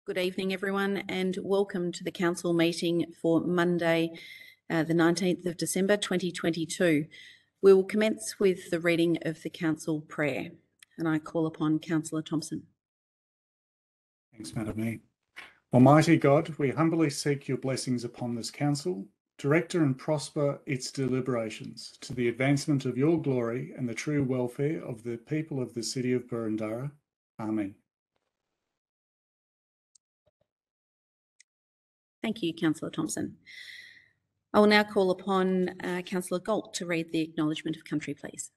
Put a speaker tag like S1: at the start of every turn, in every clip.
S1: Good evening, everyone, and welcome to the Council meeting for Monday, the 19th of December 2022. We will commence with the reading of the Council prayer, and I call upon Councillor Thompson.
S2: Thanks, Madam Mayor. Almighty God, we humbly seek your blessings upon this Council. Direct and prosper its deliberations to the advancement of your glory and the true welfare of the people of the City of Boroondara. Amen.
S1: Thank you, Councillor Thompson. I will now call upon Councillor Galt to read the Acknowledgement of Country, please.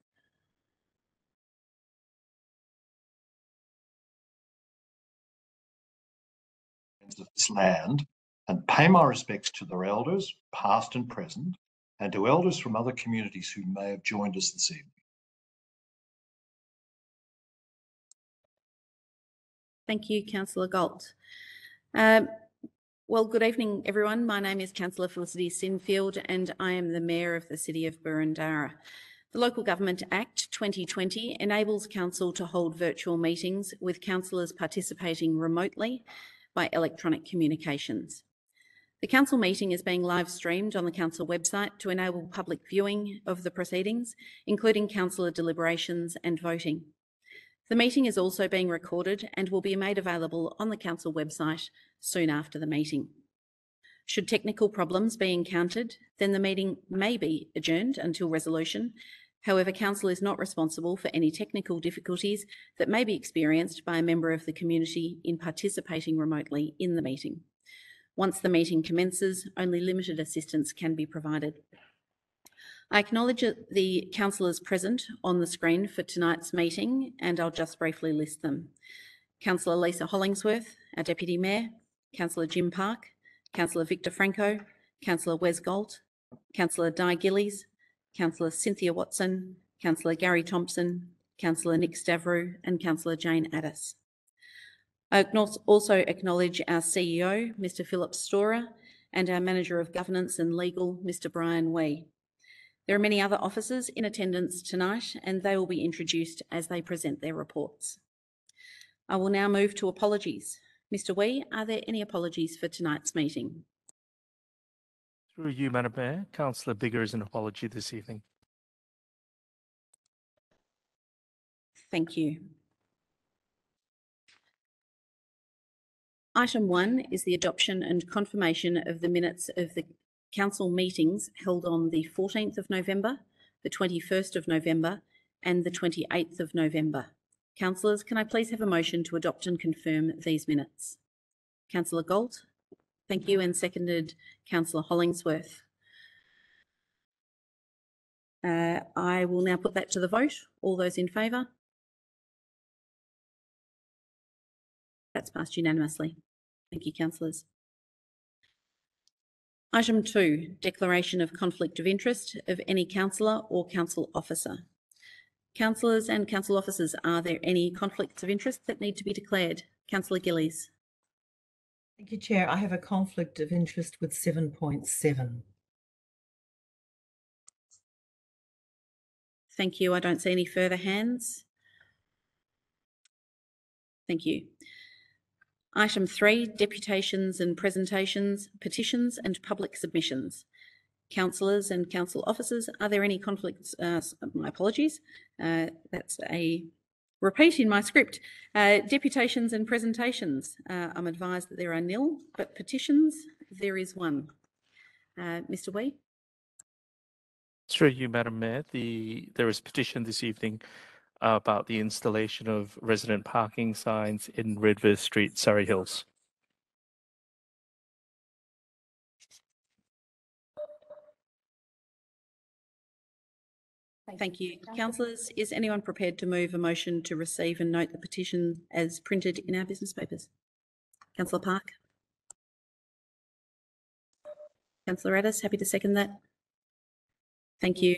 S3: Of this land, and pay my respects to their elders, past and present, and to elders from other communities who may have joined us this evening.
S1: Thank you, Councillor Galt. Well, good evening, everyone. My name is Councillor Felicity Sinfield, and I am the Mayor of the City of Boroondara. The Local Government Act 2020 enables Council to hold virtual meetings with councillors participating remotely by electronic communications. The Council meeting is being live streamed on the Council website to enable public viewing of the proceedings, including councillor deliberations and voting. The meeting is also being recorded and will be made available on the Council website soon after the meeting. Should technical problems be encountered, then the meeting may be adjourned until resolution. However, Council is not responsible for any technical difficulties that may be experienced by a member of the community in participating remotely in the meeting. Once the meeting commences, only limited assistance can be provided. I acknowledge the councillors present on the screen for tonight's meeting, and I'll just briefly list them. Councillor Lisa Hollingsworth, our Deputy Mayor, Councillor Jim Park, Councillor Victor Franco, Councillor Wes Galt, Councillor Di Gillies, Councillor Cynthia Watson, Councillor Gary Thompson, Councillor Nick Stavru, and Councillor Jane Addis. I also acknowledge our CEO, Mr. Philip Storer, and our Manager of Governance and Legal, Mr. Brian Wee. There are many other officers in attendance tonight, and they will be introduced as they present their reports. I will now move to apologies. Mr. Wee, are there any apologies for tonight's meeting?
S4: Through you, Madam Mayor, Councillor Biggar is an apology this evening.
S1: Thank you. Item 1 is the adoption and confirmation of the minutes of the Council meetings held on the 14th of November, the 21st of November, and the 28th of November. Councillors, can I please have a motion to adopt and confirm these minutes? Councillor Galt, thank you, and seconded Councillor Hollingsworth. I will now put that to the vote. All those in favour? That's passed unanimously. Thank you, councillors. Item 2, declaration of conflict of interest of any councillor or council officer. Councillors and council officers, are there any conflicts of interest that need to be declared? Councillor Gillies.
S5: Thank you, Chair. I have a conflict of interest with 7.7.
S1: Thank you. I don't see any further hands. Thank you. Item 3, deputations and presentations, petitions and public submissions. Councillors and council officers, are there any conflicts? My apologies. That's a repeat in my script. Deputations and presentations. I'm advised that there are nil, but petitions, there is one. Mr. Wee?
S4: Through you, Madam Mayor, there is a petition this evening about the installation of resident parking signs in Redvers Street, Surrey Hills.
S1: Thank you. Councillors, is anyone prepared to move a motion to receive and note the petition as printed in our business papers? Councillor Park? Councillor Addis, happy to second that. Thank you.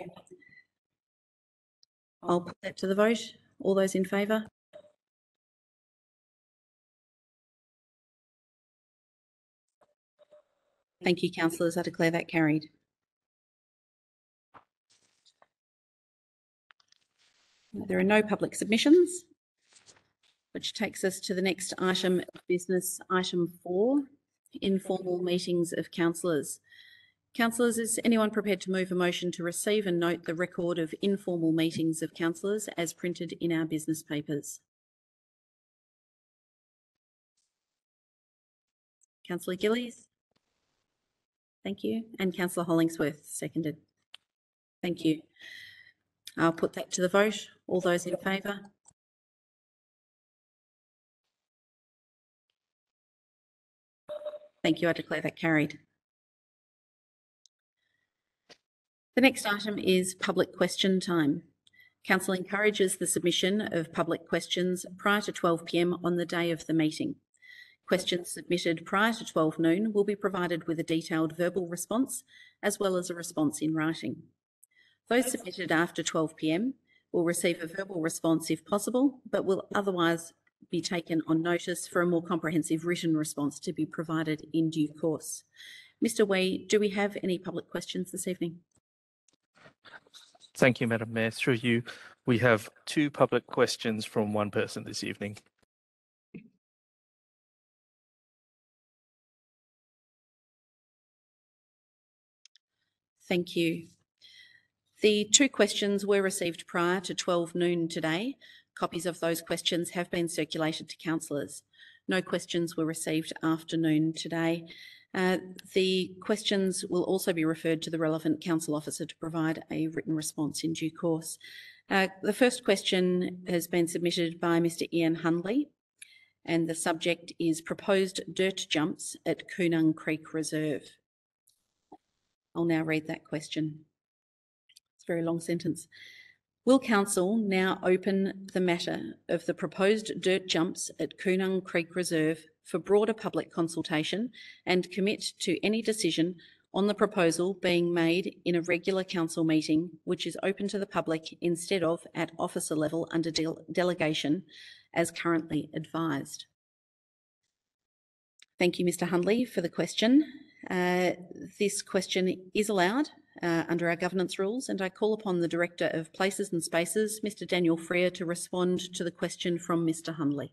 S1: I'll put that to the vote. All those in favour? Thank you, councillors. I declare that carried. There are no public submissions. which takes us to the next item of business, item 4, informal meetings of councillors. Councillors, is anyone prepared to move a motion to receive and note the record of informal meetings of councillors as printed in our business papers? Councillor Gillies? Thank you. And Councillor Hollingsworth, seconded. Thank you. I'll put that to the vote. All those in favour? Thank you. I declare that carried. The next item is public question time. Council encourages the submission of public questions prior to 12 p.m. on the day of the meeting. Questions submitted prior to 12 noon will be provided with a detailed verbal response as well as a response in writing. Those submitted after 12 p.m. will receive a verbal response if possible, but will otherwise be taken on notice for a more comprehensive written response to be provided in due course. Mr. Wee, do we have any public questions this evening?
S4: Thank you, Madam Mayor. Through you, we have 2 public questions from one person this evening.
S1: Thank you. The 2 questions were received prior to 12 noon today. Copies of those questions have been circulated to councillors. No questions were received after noon today. The questions will also be referred to the relevant council officer to provide a written response in due course. The first question has been submitted by Mr. Ian Hundley, and the subject is proposed dirt jumps at Coonung Creek Reserve. I'll now read that question. It's a very long sentence. Will Council now open the matter of the proposed dirt jumps at Coonung Creek Reserve for broader public consultation and commit to any decision on the proposal being made in a regular council meeting, which is open to the public instead of at officer level under delegation as currently advised? Thank you, Mr. Hundley, for the question. This question is allowed under our governance rules, and I call upon the Director of Places and Spaces, Mr. Daniel Freer, to respond to the question from Mr. Hundley.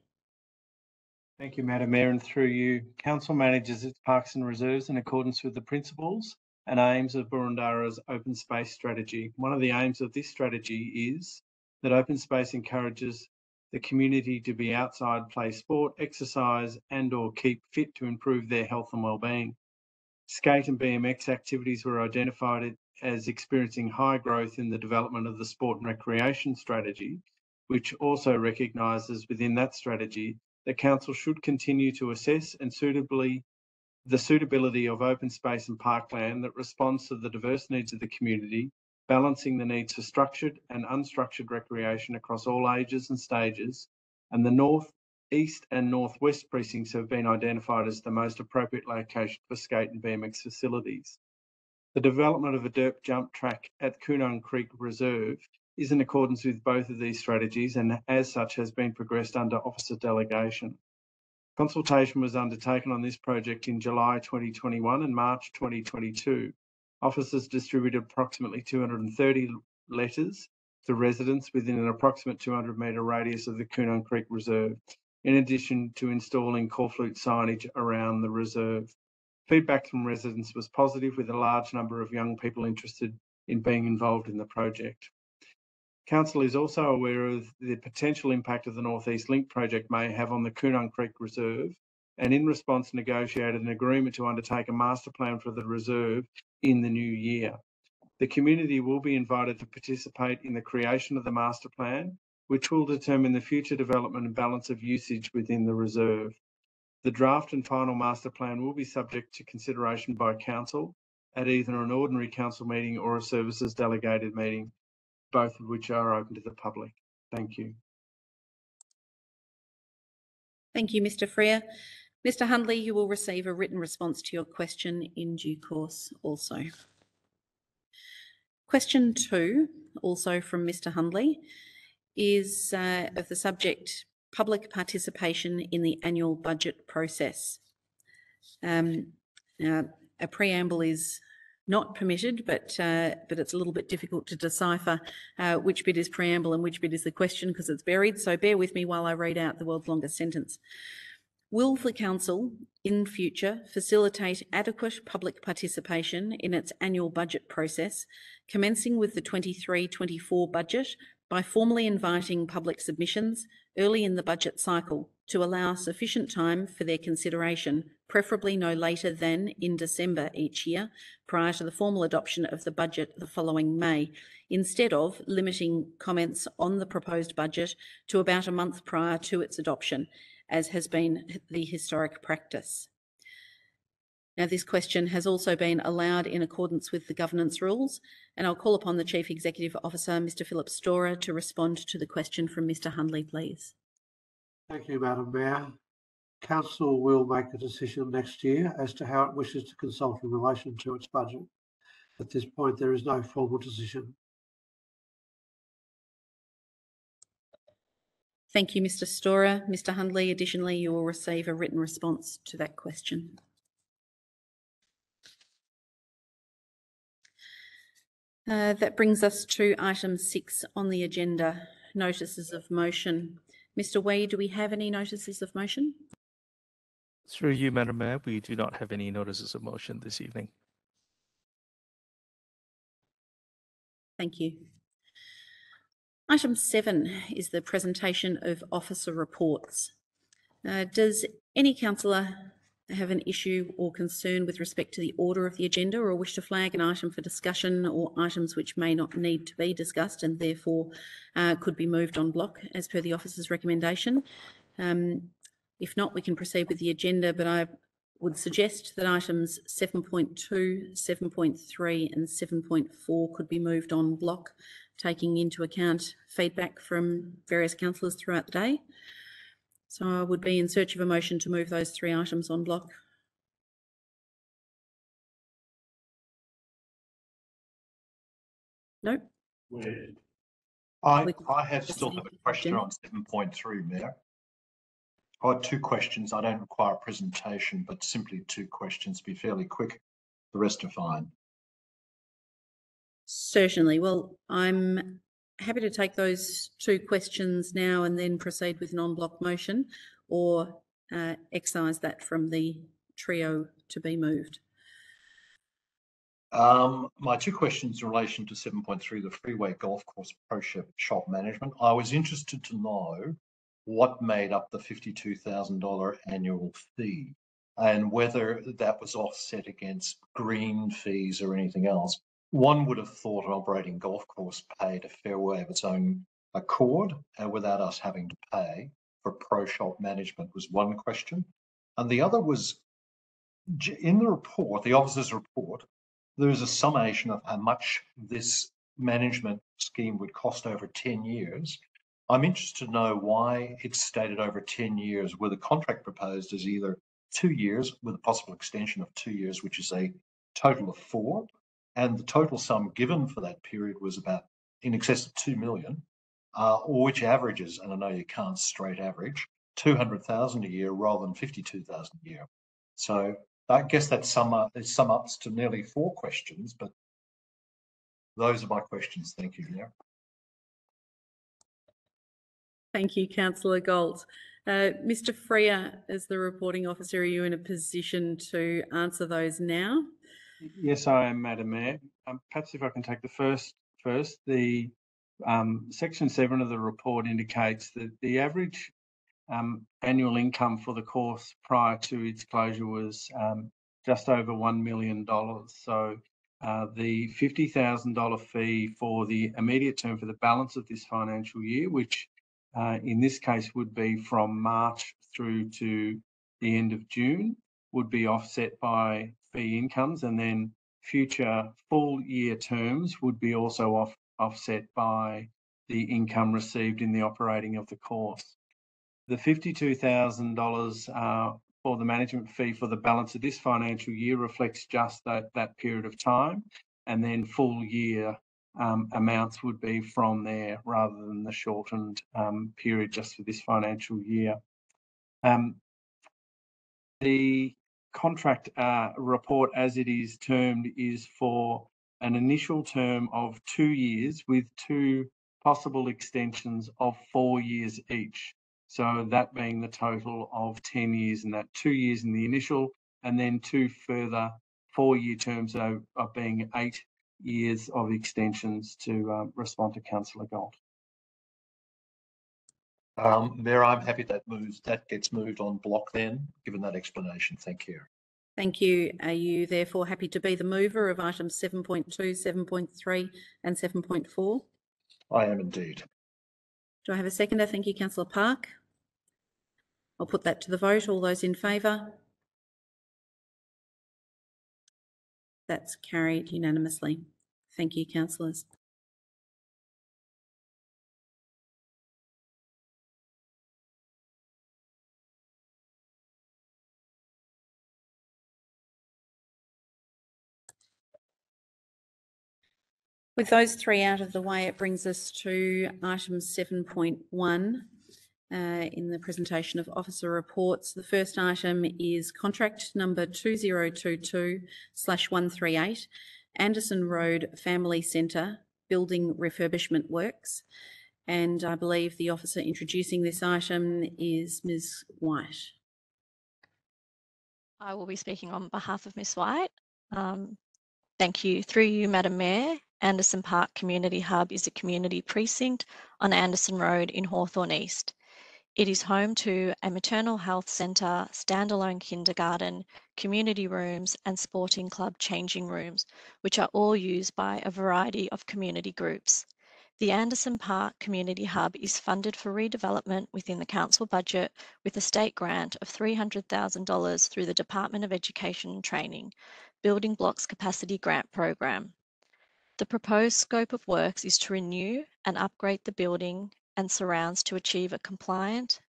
S6: Thank you, Madam Mayor, and through you, Council manages its parks and reserves in accordance with the principles and aims of Boroondara's open space strategy. One of the aims of this strategy is that open space encourages the community to be outside, play sport, exercise and/or keep fit to improve their health and well-being. Skate and BMX activities were identified as experiencing high growth in the development of the sport and recreation strategy, which also recognises within that strategy that Council should continue to assess and the suitability of open space and parkland that responds to the diverse needs of the community, balancing the needs for structured and unstructured recreation across all ages and stages, and the north, east and northwest precincts have been identified as the most appropriate location for skate and BMX facilities. The development of a dirt jump track at Coonung Creek Reserve is in accordance with both of these strategies and as such has been progressed under officer delegation. Consultation was undertaken on this project in July 2021 and March 2022. Officers distributed approximately 230 letters to residents within an approximate 200-metre radius of the Coonung Creek Reserve, in addition to installing corflute signage around the reserve. Feedback from residents was positive, with a large number of young people interested in being involved in the project. Council is also aware of the potential impact of the North East Link project may have on the Coonung Creek Reserve, and in response negotiated an agreement to undertake a master plan for the reserve in the new year. The community will be invited to participate in the creation of the master plan, which will determine the future development and balance of usage within the reserve. The draft and final master plan will be subject to consideration by Council at either an ordinary Council meeting or a services delegated meeting, both of which are open to the public. Thank you.
S1: Thank you, Mr. Freer. Mr. Hundley, you will receive a written response to your question in due course also. Question 2, also from Mr. Hundley, is of the subject public participation in the annual budget process. A preamble is not permitted, but it's a little bit difficult to decipher which bit is preamble and which bit is the question because it's buried. So bear with me while I read out the world's longest sentence. Will the Council in future facilitate adequate public participation in its annual budget process, commencing with the 23-24 budget, by formally inviting public submissions early in the budget cycle to allow sufficient time for their consideration, preferably no later than in December each year, prior to the formal adoption of the budget the following May, instead of limiting comments on the proposed budget to about a month prior to its adoption, as has been the historic practice. Now, this question has also been allowed in accordance with the governance rules, and I'll call upon the Chief Executive Officer, Mr. Philip Storer, to respond to the question from Mr. Hundley, please.
S7: Thank you, Madam Mayor. Council will make a decision next year as to how it wishes to consult in relation to its budget. At this point, there is no formal decision.
S1: Thank you, Mr. Storer. Mr. Hundley, additionally, you will receive a written response to that question. That brings us to item 6 on the agenda, notices of motion. Mr. Wee, do we have any notices of motion?
S4: Through you, Madam Mayor, we do not have any notices of motion this evening.
S1: Thank you. Item 7 is the presentation of officer reports. Does any councillor have an issue or concern with respect to the order of the agenda, or wish to flag an item for discussion, or items which may not need to be discussed and therefore could be moved en bloc as per the officer's recommendation? If not, we can proceed with the agenda, but I would suggest that items 7.2, 7.3 and 7.4 could be moved en bloc, taking into account feedback from various councillors throughout the day. So I would be in search of a motion to move those 3 items en bloc. No?
S3: I still have a question on 7.3, Mayor. I have 2 questions. I don't require a presentation, but simply 2 questions. Be fairly quick. The rest are fine.
S1: Certainly. Well, I'm happy to take those 2 questions now and then proceed with an en bloc motion, or excise that from the trio to be moved.
S3: My 2 questions in relation to 7.3, the Freeway Golf Course Pro Shop Management. I was interested to know what made up the $52,000 annual fee and whether that was offset against green fees or anything else. One would have thought an operating golf course paid a fairway of its own accord without us having to pay for pro shop management, was one question. And the other was, in the report, the officer's report, there is a summation of how much this management scheme would cost over 10 years. I'm interested to know why it's stated over 10 years, where the contract proposed is either 2 years with a possible extension of 2 years, which is a total of 4. And the total sum given for that period was about in excess of 2 million, or which averages, and I know you can't straight average, 200,000 a year rather than 52,000 a year. So I guess that sum ups to nearly 4 questions, but those are my questions. Thank you, Mayor.
S1: Thank you, Councillor Gold. Mr. Freer, as the reporting officer, are you in a position to answer those now?
S6: Yes, I am, Madam Mayor. Perhaps if I can take the first. The section 7 of the report indicates that the average annual income for the course prior to its closure was just over $1 million. So the $50,000 fee for the immediate term for the balance of this financial year, which in this case would be from March through to the end of June, would be offset by fee incomes, and then future full year terms would be also offset by the income received in the operating of the course. The $52,000 for the management fee for the balance of this financial year reflects just that period of time, and then full year amounts would be from there rather than the shortened period just for this financial year. The contract report, as it is termed, is for an initial term of 2 years with 2 possible extensions of 4 years each. So that being the total of 10 years, and that 2 years in the initial, and then 2 further 4-year terms of being 8 years of extensions to respond to Councillor Gold.
S3: Mayor, I'm happy that gets moved on block then, given that explanation. Thank you.
S1: Thank you. Are you therefore happy to be the mover of items 7.2, 7.3 and 7.4?
S3: I am indeed.
S1: Do I have a seconder? Thank you, Councillor Park. I'll put that to the vote. All those in favour? That's carried unanimously. Thank you, councillors. With those 3 out of the way, it brings us to item 7.1 in the presentation of officer reports. The first item is contract number 2022/138, Anderson Road Family Centre Building Refurbishment Works. And I believe the officer introducing this item is Ms. White.
S8: I will be speaking on behalf of Ms. White. Thank you. Through you, Madam Mayor, Anderson Park Community Hub is a community precinct on Anderson Road in Hawthorn East. It is home to a maternal health centre, standalone kindergarten, community rooms and sporting club changing rooms, which are all used by a variety of community groups. The Anderson Park Community Hub is funded for redevelopment within the council budget with a state grant of $300,000 through the Department of Education and Training Building Blocks Capacity Grant Program. The proposed scope of works is to renew and upgrade the building and surrounds to achieve a compliance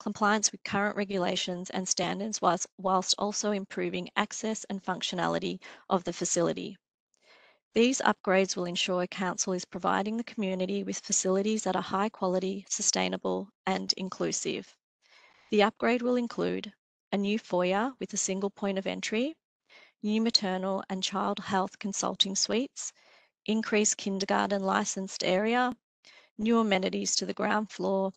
S8: with current regulations and standards whilst also improving access and functionality of the facility. These upgrades will ensure council is providing the community with facilities that are high quality, sustainable and inclusive. The upgrade will include a new foyer with a single point of entry, new maternal and child health consulting suites, increased kindergarten licensed area, new amenities to the ground floor,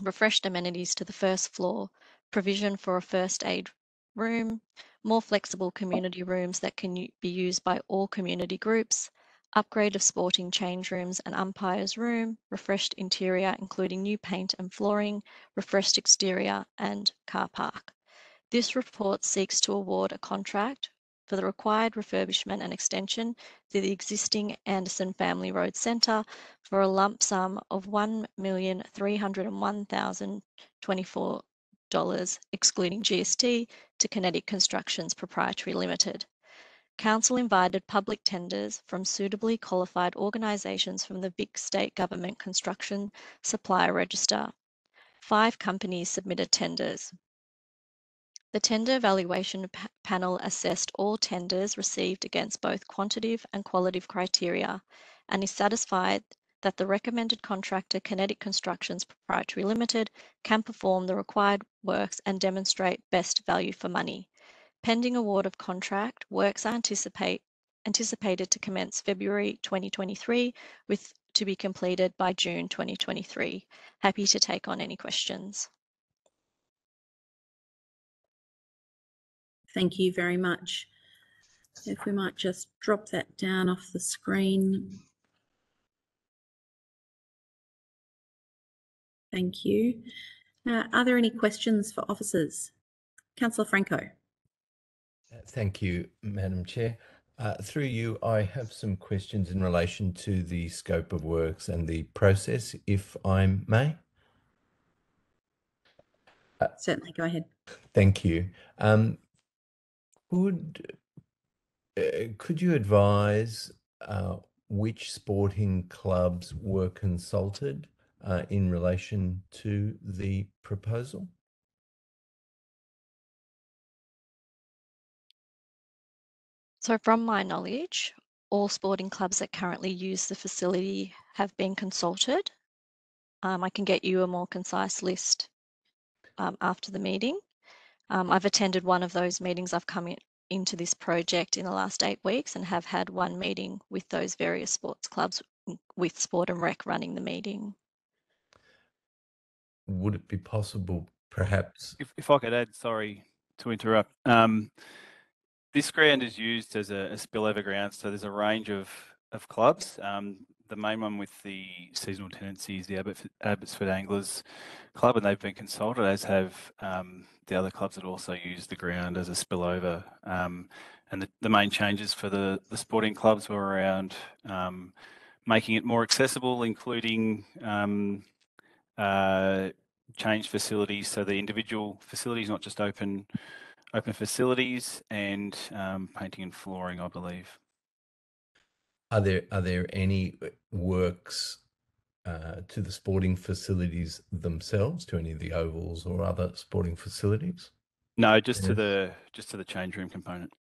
S8: refreshed amenities to the first floor, provision for a first aid room, more flexible community rooms that can be used by all community groups, upgrade of sporting change rooms and umpires room, refreshed interior including new paint and flooring, refreshed exterior and car park. This report seeks to award a contract for the required refurbishment and extension to the existing Anderson Family Road Centre for a lump sum of $1,301,024, excluding GST, to Kinetic Constructions Proprietary Limited. Council invited public tenders from suitably qualified organisations from the Vic State Government Construction Supplier Register. 5 companies submitted tenders. The tender evaluation panel assessed all tenders received against both quantitative and qualitative criteria and is satisfied that the recommended contractor, Kinetic Constructions Proprietary Limited, can perform the required works and demonstrate best value for money. Pending award of contract, works are anticipated to commence February 2023 to be completed by June 2023. Happy to take on any questions.
S1: Thank you very much. If we might just drop that down off the screen. Thank you. Are there any questions for officers? Councillor Franco.
S9: Thank you, Madam Chair. Through you, I have some questions in relation to the scope of works and the process, if I may.
S1: Certainly, go ahead.
S9: Thank you. Could you advise which sporting clubs were consulted in relation to the proposal?
S8: So from my knowledge, all sporting clubs that currently use the facility have been consulted. I can get you a more concise list after the meeting. I've attended one of those meetings. I've come into this project in the last 8 weeks and have had one meeting with those various sports clubs, with Sport and Rec running the meeting.
S9: Would it be possible, perhaps?
S10: If I could add, sorry to interrupt. This ground is used as a spillover ground, so there's a range of clubs. The main one with the seasonal tenancy is the Abbotsford Anglers Club, and they've been consulted, as have the other clubs that also use the ground as a spillover. And the main changes for the sporting clubs were around making it more accessible, including changed facilities, so the individual facilities, not just open facilities, and painting and flooring, I believe.
S9: Are there any works to the sporting facilities themselves, to any of the ovals or other sporting facilities?
S10: No, just to the change room component.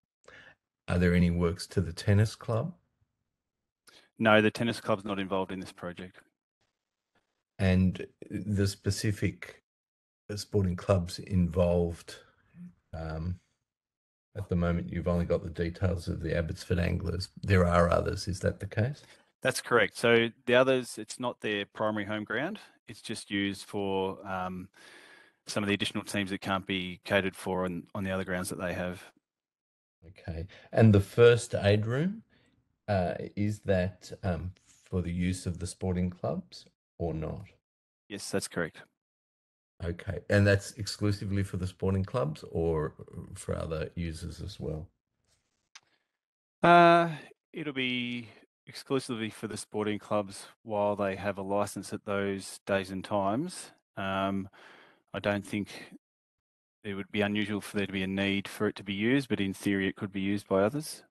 S9: Are there any works to the tennis club?
S10: No, the tennis club's not involved in this project.
S9: And the specific sporting clubs involved, at the moment, you've only got the details of the Abbotsford Anglers. There are others, is that the case?
S10: That's correct. So the others, it's not their primary home ground. It's just used for some of the additional teams that can't be catered for on the other grounds that they have.
S9: Okay. And the first aid room, is that for the use of the sporting clubs or not?
S10: Yes, that's correct.
S9: Okay. And that's exclusively for the sporting clubs or for other users as well?
S10: It'll be exclusively for the sporting clubs while they have a license at those days and times. I don't think it would be unusual for there to be a need for it to be used, but in theory it could be used by others.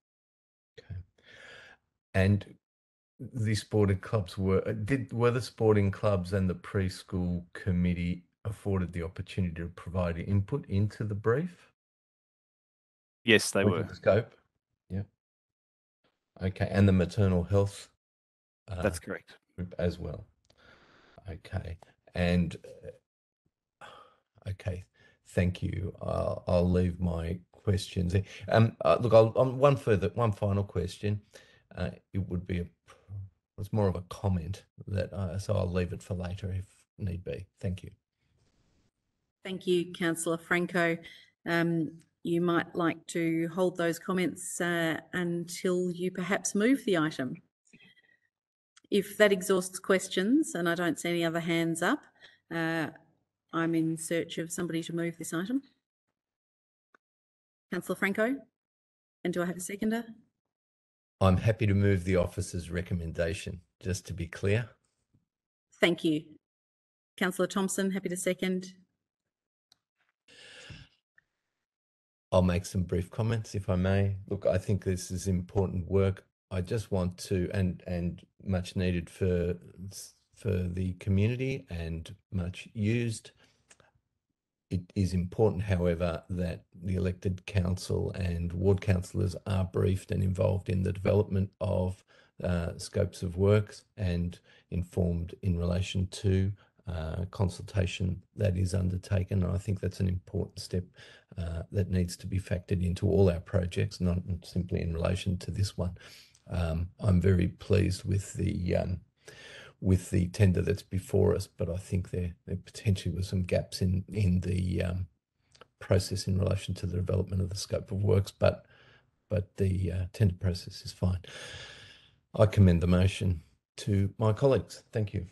S9: Okay. And the sporting clubs were the sporting clubs and the preschool committee afforded the opportunity to provide input into the brief?
S10: Yes, they were.
S9: The scope? Yeah. Okay. And the maternal health?
S10: That's correct.
S9: Group as well. Okay. And okay. Thank you. I'll leave my questions there. Look, one final question. It would be it's more of a comment that so I'll leave it for later if need be. Thank you.
S1: Thank you, Councillor Franco. You might like to hold those comments until you perhaps move the item. If that exhausts questions and I don't see any other hands up, I'm in search of somebody to move this item. Councillor Franco, and do I have a seconder?
S9: I'm happy to move the officer's recommendation, just to be clear.
S1: Thank you. Councillor Thompson, happy to second.
S9: I'll make some brief comments if I may. Look, I think this is important work. I just want to, and much needed for the community and much used. It is important, however, that the elected council and ward councillors are briefed and involved in the development of scopes of works and informed in relation to consultation that is undertaken. And I think that's an important step that needs to be factored into all our projects, not simply in relation to this one. I'm very pleased with the tender that's before us, but I think there potentially were some gaps in the process in relation to the development of the scope of works, but the tender process is fine. I commend the motion to my colleagues. Thank you.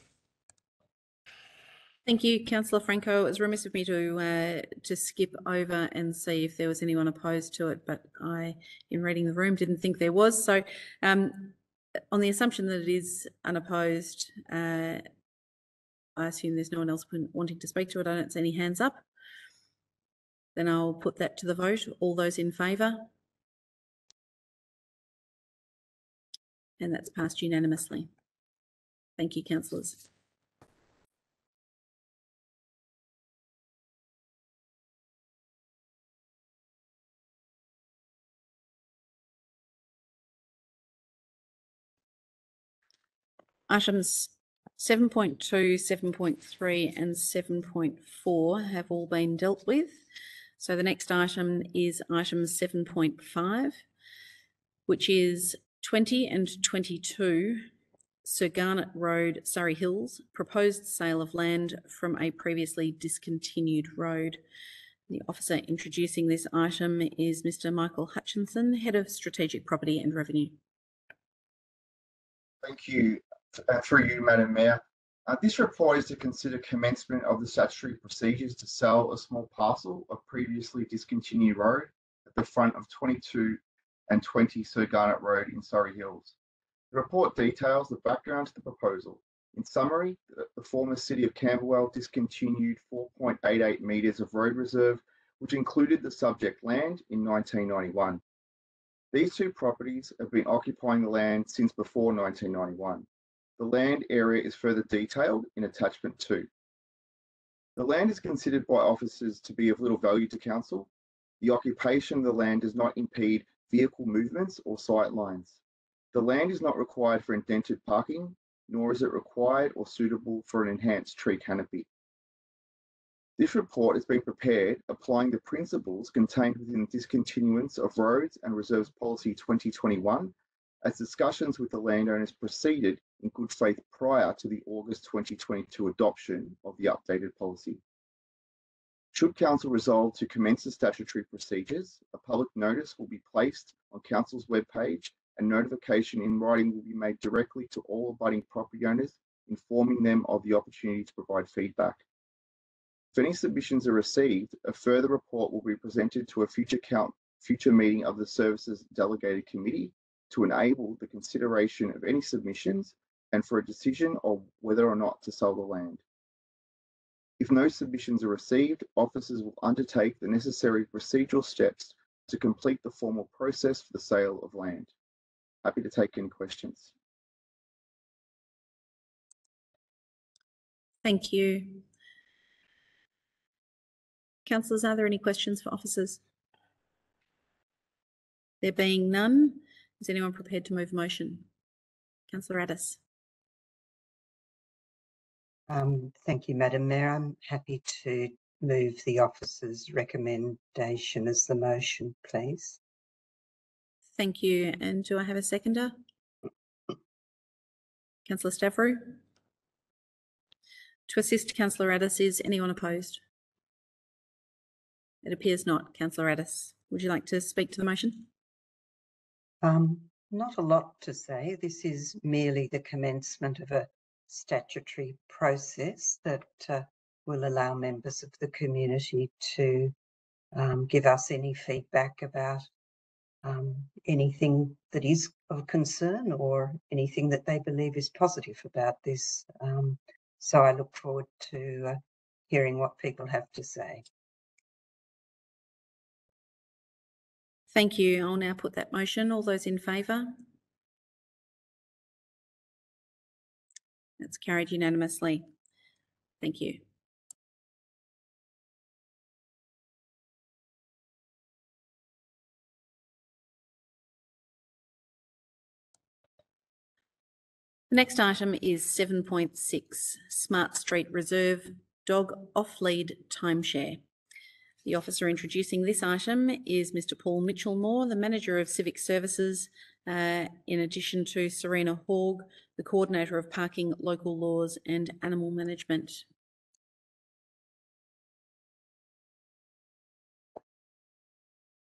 S1: Thank you, Councillor Franco. It was remiss of me to skip over and see if there was anyone opposed to it, but I, in reading the room, didn't think there was. So on the assumption that it is unopposed, I assume there's no one else wanting to speak to it. I don't see any hands up. Then I'll put that to the vote. All those in favour? And that's passed unanimously. Thank you, councillors. Items 7.2, 7.3 and 7.4 have all been dealt with. So the next item is item 7.5, which is 20 and 22 Sir Garnet Road, Surrey Hills, proposed sale of land from a previously discontinued road. The officer introducing this item is Mr. Michael Hutchinson, Head of Strategic Property and Revenue.
S11: Thank you. Through you, Madam Mayor. This report is to consider commencement of the statutory procedures to sell a small parcel of previously discontinued road at the front of 22 and 20 Sir Garnet Road in Surrey Hills. The report details the background to the proposal. In summary, the former City of Camberwell discontinued 4.88 metres of road reserve, which included the subject land in 1991. These two properties have been occupying the land since before 1991. The land area is further detailed in attachment 2. The land is considered by officers to be of little value to council. The occupation of the land does not impede vehicle movements or sight lines. The land is not required for indented parking, nor is it required or suitable for an enhanced tree canopy. This report has been prepared applying the principles contained within the Discontinuance of Roads and Reserves Policy 2021, as discussions with the landowners proceeded in good faith prior to the August 2022 adoption of the updated policy. Should Council resolve to commence the statutory procedures, a public notice will be placed on Council's webpage and notification in writing will be made directly to all abutting property owners, informing them of the opportunity to provide feedback. If any submissions are received, a further report will be presented to a future meeting of the Services Delegated Committee to enable the consideration of any submissions and for a decision of whether or not to sell the land. If no submissions are received, officers will undertake the necessary procedural steps to complete the formal process for the sale of land. Happy to take any questions.
S1: Thank you. Councillors, are there any questions for officers? There being none, is anyone prepared to move motion? Councillor Addis.
S12: Thank you, Madam Mayor. I'm happy to move the officer's recommendation as the motion, please.
S1: Thank you. And do I have a seconder? Councillor Stavrou. To assist Councillor Addis, is anyone opposed? It appears not. Councillor Addis, would you like to speak to the motion?
S12: Not a lot to say. This is merely the commencement of a statutory process that will allow members of the community to give us any feedback about anything that is of concern or anything that they believe is positive about this. So I look forward to hearing what people have to say.
S1: Thank you. I'll now put that motion. All those in favour? That's carried unanimously. Thank you. The next item is 7.6, Smart Street Reserve Dog Off-Lead Timeshare. The officer introducing this item is Mr. Paul Mitchell-Moore, the Manager of Civic Services, in addition to Serena Hogg, the Coordinator of Parking, Local Laws and Animal Management.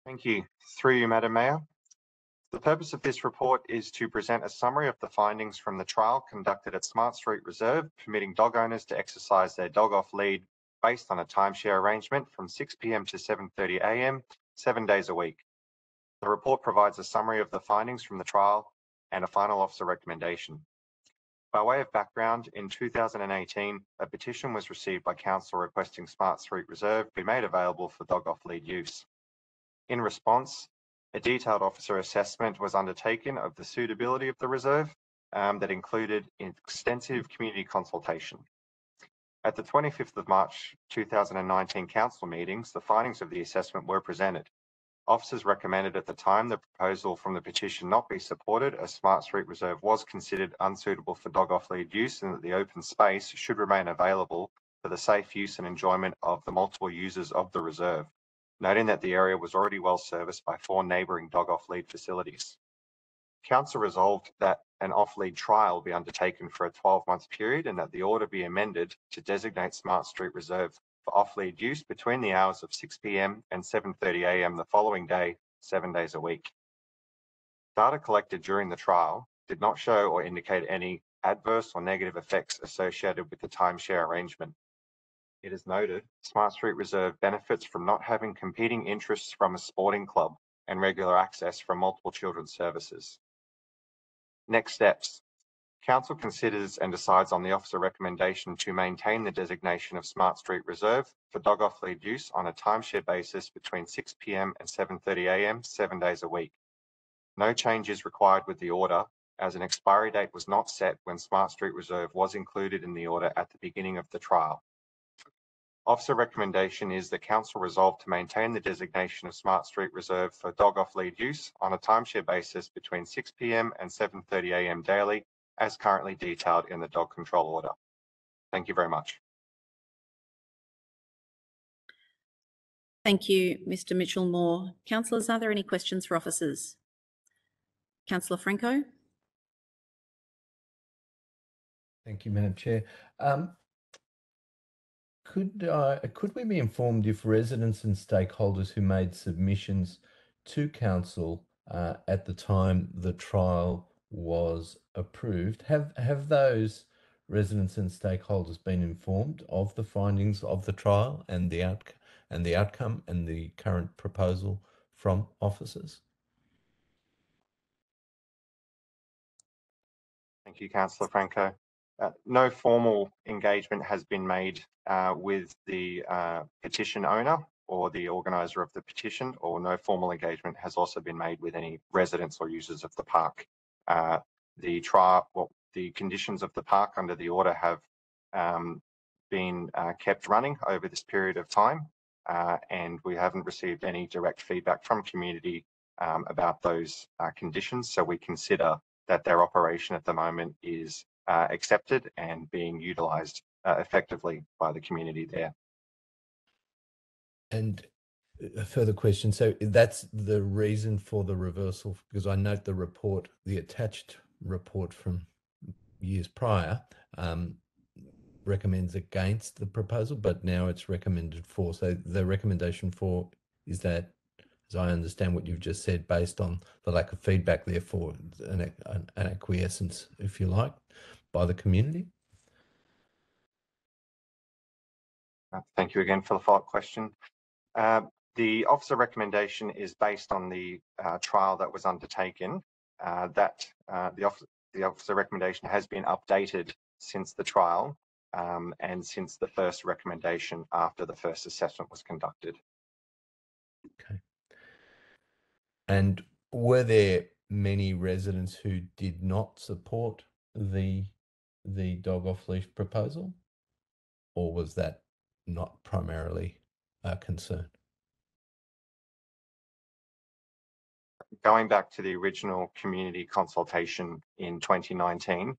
S13: Thank you. Through you, Madam Mayor. The purpose of this report is to present a summary of the findings from the trial conducted at Smart Street Reserve, permitting dog owners to exercise their dog off lead based on a timeshare arrangement from 6 p.m. to 7:30 a.m., 7 days a week. The report provides a summary of the findings from the trial and a final officer recommendation. By way of background, in 2018, a petition was received by Council requesting Smart Street Reserve be made available for dog off lead use. In response, a detailed officer assessment was undertaken of the suitability of the reserve that included extensive community consultation. At the 25th of March 2019 council meetings, the findings of the assessment were presented. Officers recommended at the time the proposal from the petition not be supported, as Smart Street Reserve was considered unsuitable for dog off-lead use and that the open space should remain available for the safe use and enjoyment of the multiple users of the reserve. noting that the area was already well serviced by 4 neighbouring dog off-lead facilities. Council resolved that an off-lead trial be undertaken for a 12-month period and that the order be amended to designate Smart Street Reserve for off-lead use between the hours of 6 p.m. and 7:30 a.m. the following day, 7 days a week. Data collected during the trial did not show or indicate any adverse or negative effects associated with the timeshare arrangement. It is noted Smart Street Reserve benefits from not having competing interests from a sporting club and regular access from multiple children's services. Next steps. Council considers and decides on the officer recommendation to maintain the designation of Smart Street Reserve for dog off-lead use on a timeshare basis between 6 p.m. and 7:30 a.m. 7 days a week. No change is required with the order, as an expiry date was not set when Smart Street Reserve was included in the order at the beginning of the trial. Officer recommendation is that Council resolve to maintain the designation of Smart Street Reserve for dog off-lead use on a timeshare basis between 6 p.m. and 7:30 a.m. daily, as currently detailed in the dog control order. Thank you very much.
S1: Thank you, Mr. Mitchell-Moore. Councillors, are there any questions for officers? Councillor Franco.
S9: Thank you, Madam Chair. Could we be informed if residents and stakeholders who made submissions to Council at the time the trial was approved, have those residents and stakeholders been informed of the findings of the trial and the outcome and the current proposal from officers?
S13: Thank you, Councillor Franco. No formal engagement has been made with the petition owner or the organiser of the petition, or no formal engagement has also been made with any residents or users of the park. The conditions of the park under the order have been kept running over this period of time, and we haven't received any direct feedback from community about those conditions. So we consider that their operation at the moment is accepted and being utilised effectively by the community there.
S9: And a further question. So that's the reason for the reversal, because I note the report, the attached report from years prior, recommends against the proposal, but now it's recommended for. So the recommendation for is that, as I understand what you've just said, based on the lack of feedback, therefore an acquiescence, if you like, by the community?
S13: Thank you again for the follow-up question. The officer recommendation is based on the trial that was undertaken. The officer recommendation has been updated since the trial and since the first recommendation after the first assessment was conducted.
S9: Okay. And were there many residents who did not support the dog off-leash proposal, or was that not primarily a concern?
S13: Going back to the original community consultation in 2019,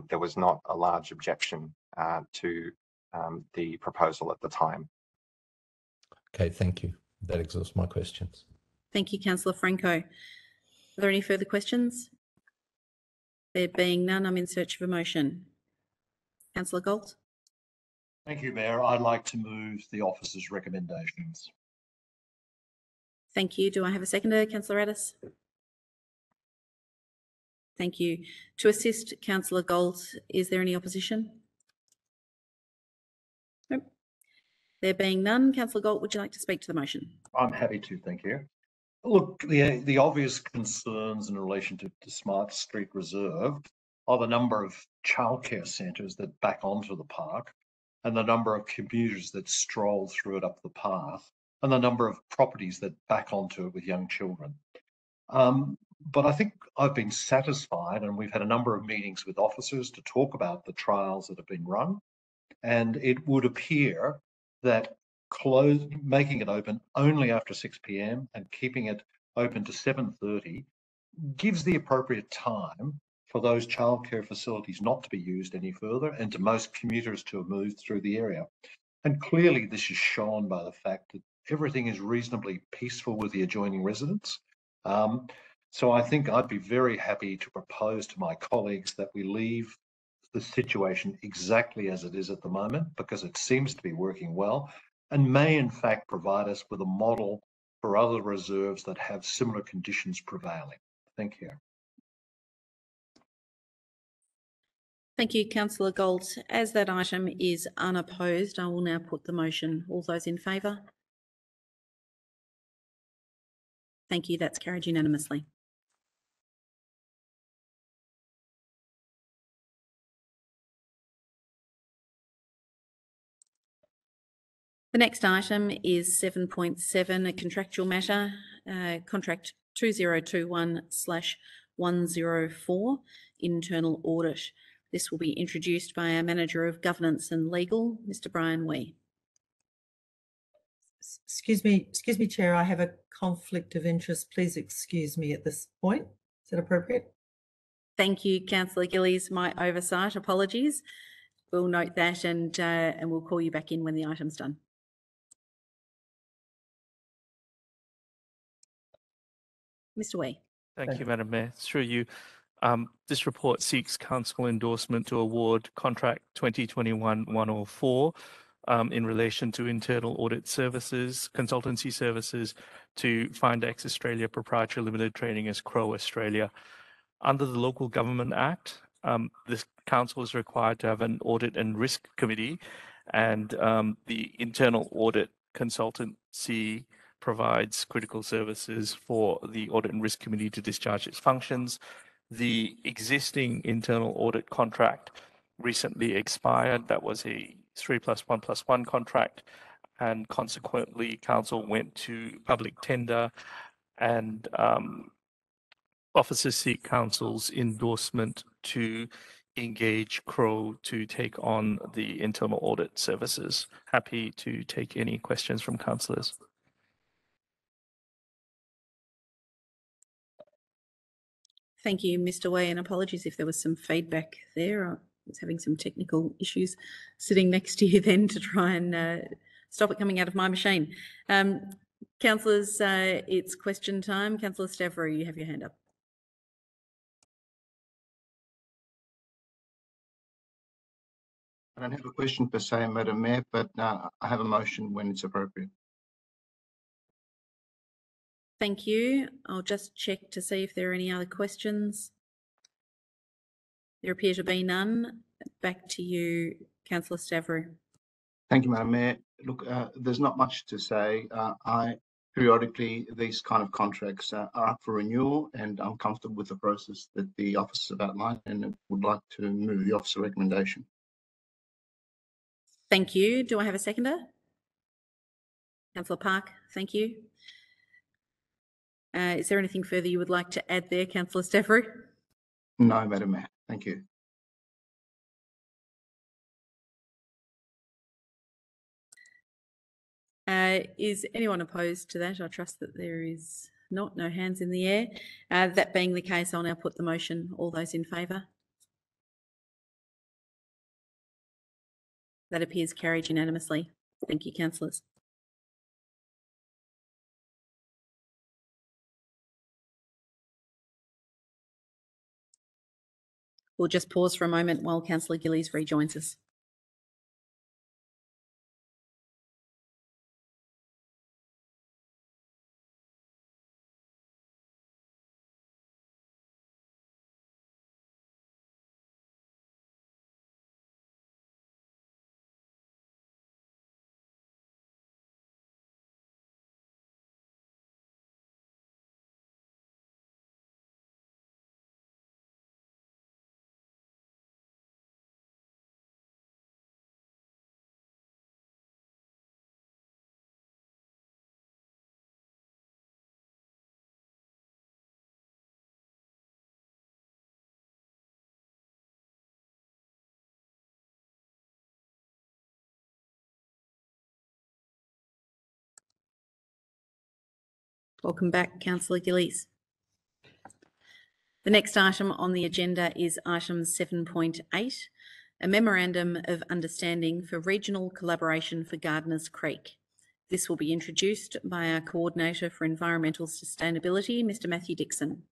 S13: there was not a large objection to the proposal at the time.
S9: Okay, thank you. That exhausts my questions.
S1: Thank you, Councillor Franco. Are there any further questions? There being none, I'm in search of a motion. Councillor Galt.
S3: Thank you, Mayor. I'd like to move the officer's recommendations.
S1: Thank you. Do I have a seconder, Councillor Addis? Thank you. To assist Councillor Galt, is there any opposition? Nope. There being none, Councillor Galt, would you like to speak to the motion?
S3: I'm happy to, thank you. Look, the obvious concerns in relation to Smart Street Reserve are the number of childcare centres that back onto the park and the number of commuters that stroll through it up the path and the number of properties that back onto it with young children. But I think I've been satisfied, and we've had a number of meetings with officers to talk about the trials that have been run, and it would appear that making it open only after 6 p.m. and keeping it open to 7:30 gives the appropriate time for those childcare facilities not to be used any further and to most commuters to have moved through the area. And clearly this is shown by the fact that everything is reasonably peaceful with the adjoining residents. So I think I'd be very happy to propose to my colleagues that we leave the situation exactly as it is at the moment, because it seems to be working well and may in fact provide us with a model for other reserves that have similar conditions prevailing. Thank you.
S1: Thank you, Councillor Gold. As that item is unopposed, I will now put the motion. All those in favour? Thank you. That's carried unanimously. The next item is 7.7, a contractual matter, contract 2021/104, internal audit. This will be introduced by our Manager of Governance and Legal, Mr. Brian Wee.
S5: Excuse me, Chair, I have a conflict of interest. Please excuse me at this point. Is that appropriate?
S1: Thank you, Councillor Gillies. My oversight. Apologies. We'll note that and we'll call you back in when the item's done. Mr. Wee.
S4: Thank you, Madam Mayor. Through you. This report seeks council endorsement to award contract 2021-104 in relation to internal audit services, consultancy services to Findex Australia Proprietary Limited, trading as Crow Australia. Under the Local Government Act, this council is required to have an audit and risk committee, and the internal audit consultancy provides critical services for the Audit and Risk Committee to discharge its functions. The existing internal audit contract recently expired. That was a 3+1+1 contract, and consequently council went to public tender, and officers seek council's endorsement to engage Crow to take on the internal audit services. Happy to take any questions from councillors.
S1: Thank you, Mr. Way, and apologies if there was some feedback there. I was having some technical issues sitting next to you then to try and stop it coming out of my machine. Councillors, it's question time. Councillor Stavrou, you have your hand up.
S14: I don't have a question per se, Madam Mayor, but I have a motion when it's appropriate.
S1: Thank you. I'll just check to see if there are any other questions. There appear to be none. Back to you, Councillor Stavrou.
S14: Thank you, Madam Mayor. Look, there's not much to say. Periodically, these kind of contracts are up for renewal, and I'm comfortable with the process that the officers have outlined and would like to move the officer recommendation.
S1: Thank you. Do I have a seconder? Councillor Park, thank you. Is there anything further you would like to add there, Councillor Stavrou?
S14: No, Madam Mayor. Thank you.
S1: Is anyone opposed to that? I trust that there is not. No hands in the air. That being the case, I'll now put the motion. All those in favour? That appears carried unanimously. Thank you, councillors. We'll just pause for a moment while Councillor Gillies rejoins us. Welcome back, Councillor Gillies. The next item on the agenda is item 7.8, a Memorandum of Understanding for Regional Collaboration for Gardeners Creek. This will be introduced by our Coordinator for Environmental Sustainability, Mr. Matthew Dixon.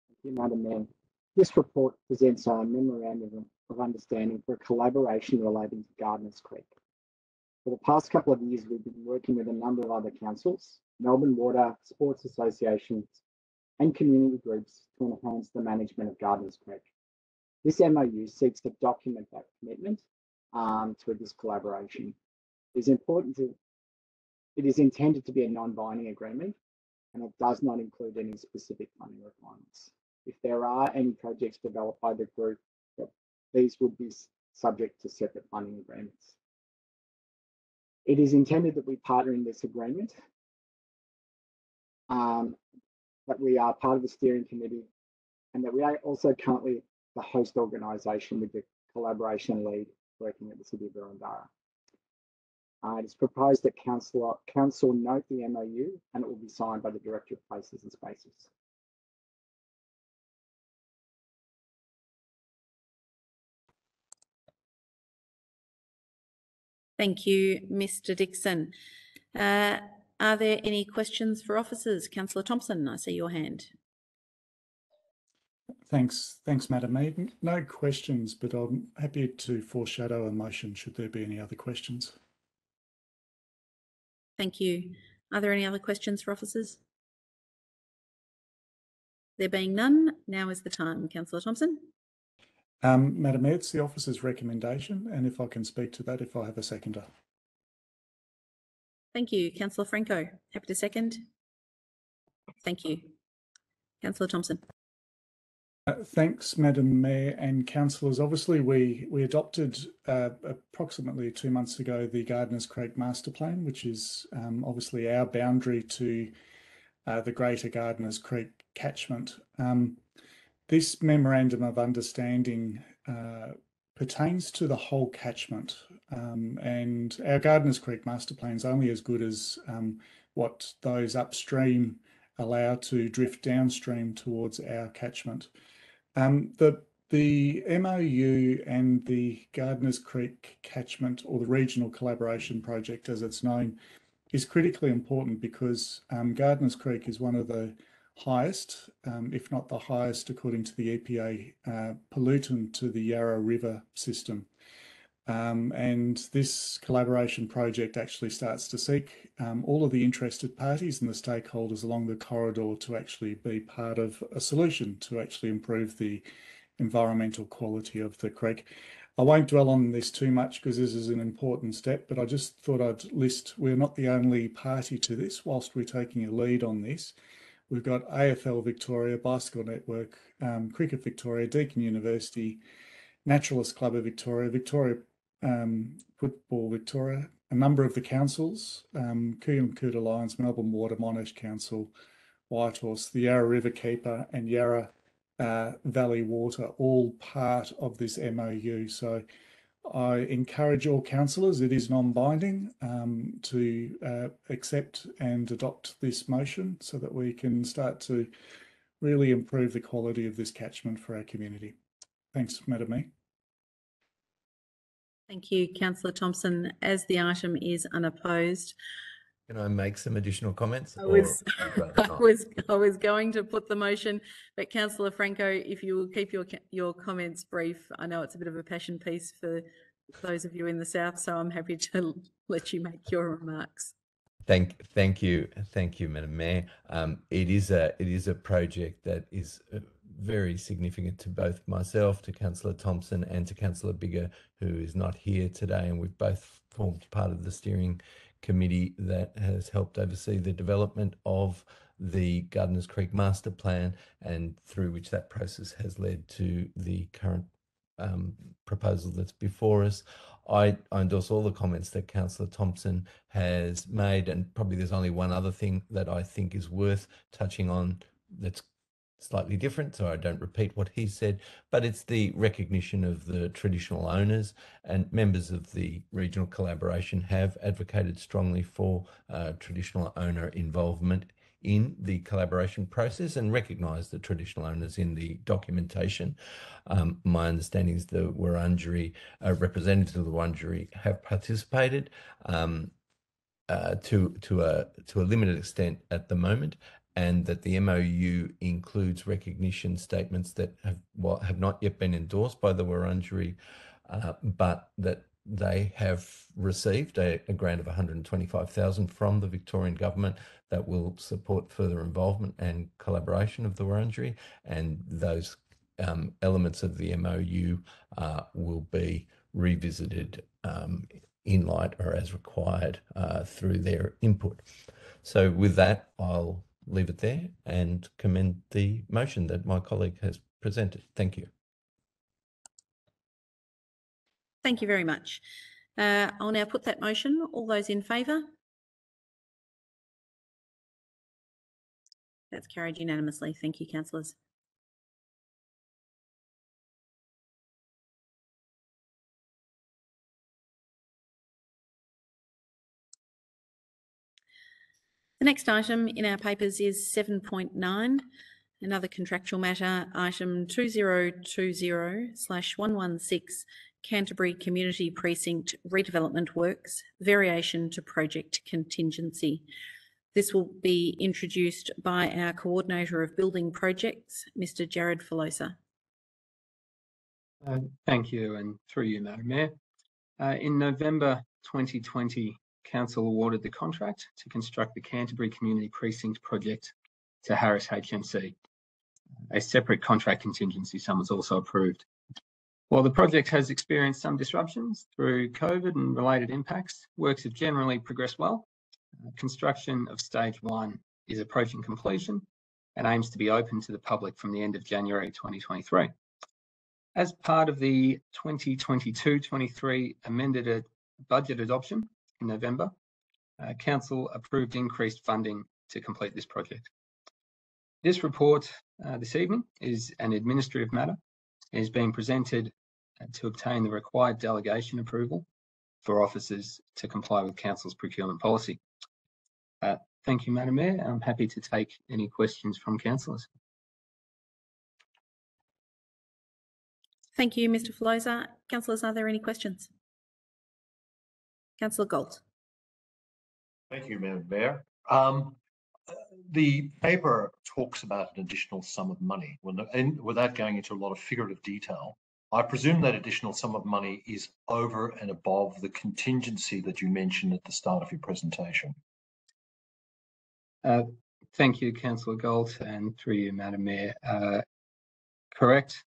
S15: Thank you, Madam Mayor. This report presents a memorandum of understanding for a collaboration relating to Gardeners Creek. For the past couple of years, we've been working with a number of other councils, Melbourne Water, sports associations, and community groups to enhance the management of Gardeners Creek. This MOU seeks to document that commitment through this collaboration. It is intended to be a non-binding agreement, and it does not include any specific funding requirements. If there are any projects developed by the group, these would be subject to separate funding agreements. It is intended that we partner in this agreement, that we are part of the steering committee, and that we are also currently the host organisation with the collaboration lead working at the City of Boroondara. It is proposed that Council note the MOU, and it will be signed by the Director of Places and Spaces.
S1: Thank you, Mr. Dixon. Are there any questions for officers? Councillor Thompson, I see your hand.
S2: Thanks, Madam Mayor. No questions, but I'm happy to foreshadow a motion should there be any other questions.
S1: Thank you. Are there any other questions for officers? There being none, now is the time. Councillor Thompson.
S2: Madam Mayor, it's the officer's recommendation, and if I can speak to that, if I have a seconder.
S1: Thank you. Councillor Franco, happy to second. Thank you. Councillor Thompson.
S2: Thanks, Madam Mayor and councillors. Obviously, we adopted approximately 2 months ago the Gardeners Creek Master Plan, which is obviously our boundary to the greater Gardeners Creek catchment. This memorandum of understanding pertains to the whole catchment, and our Gardeners Creek Master Plan is only as good as what those upstream allow to drift downstream towards our catchment. The MOU and the Gardeners Creek catchment, or the Regional Collaboration Project as it's known, is critically important because Gardeners Creek is one of the highest, if not the highest, according to the EPA, pollutant to the Yarra River system. And this collaboration project actually starts to seek all of the interested parties and the stakeholders along the corridor to actually be part of a solution to actually improve the environmental quality of the creek. I won't dwell on this too much because this is an important step, but I just thought I'd list, we're not the only party to this whilst we're taking a lead on this. We've got AFL Victoria, Bicycle Network, Cricket Victoria, Deakin University, Naturalist Club of Victoria, Victoria Football Victoria, a number of the councils, Coogan Coot Alliance, Melbourne Water, Monash Council, Whitehorse, the Yarra River Keeper and Yarra Valley Water, all part of this MOU. So I encourage all councillors, it is non-binding, to accept and adopt this motion so that we can start to really improve the quality of this catchment for our community. Thanks, Madam Mayor.
S1: Thank you, Councillor Thompson. As the item is unopposed,
S9: can I make some additional comments?
S1: I was going to put the motion, but Councillor Franco, if you will keep your comments brief. I know it's a bit of a passion piece for those of you in the south, so I'm happy to let you make your remarks.
S9: Thank you, Madam Mayor. It is a project that is very significant to both myself, to Councillor Thompson, and to Councillor Biggar, who is not here today, and we've both formed part of the steering committee that has helped oversee the development of the Gardeners Creek Master Plan, and through which that process has led to the current proposal that's before us. I endorse all the comments that Councillor Thompson has made, and probably there's only one other thing that I think is worth touching on that's slightly different, so I don't repeat what he said, but it's the recognition of the traditional owners, and members of the regional collaboration have advocated strongly for traditional owner involvement in the collaboration process and recognise the traditional owners in the documentation. My understanding is the Wurundjeri, representatives of the Wurundjeri have participated. to a limited extent at the moment, and that the MOU includes recognition statements that have not yet been endorsed by the Wurundjeri, but that they have received a grant of $125,000 from the Victorian government that will support further involvement and collaboration of the Wurundjeri, and those elements of the MOU will be revisited in light or as required through their input. So with that, I'll leave it there and commend the motion that my colleague has presented. Thank you.
S1: Thank you very much. I'll now put that motion. All those in favour? That's carried unanimously. Thank you, councillors. The next item in our papers is 7.9, another contractual matter, item 2020/116, Canterbury Community Precinct Redevelopment Works, variation to project contingency. This will be introduced by our Coordinator of Building Projects, Mr. Jared Filosa.
S16: Thank you, and through you, Madam Mayor. In November 2020, Council awarded the contract to construct the Canterbury Community Precinct project to Harris HMC. A separate contract contingency sum was also approved. While the project has experienced some disruptions through COVID and related impacts, works have generally progressed well. Construction of stage 1 is approaching completion and aims to be open to the public from the end of January 2023. As part of the 2022-23 amended budget adoption in November, Council approved increased funding to complete this project. This report this evening is an administrative matter and is being presented to obtain the required delegation approval for officers to comply with Council's procurement policy. Thank you, Madam Mayor. I'm happy to take any questions from councillors.
S1: Thank you, Mr. Filosa. Councillors, are there any questions? Councillor Galt.
S3: Thank you, Madam Mayor. The paper talks about an additional sum of money. And without going into a lot of figurative detail, I presume that additional sum of money is over and above the contingency that you mentioned at the start of your presentation.
S16: Thank you, Councillor Galt, and through you, Madam Mayor. Correct.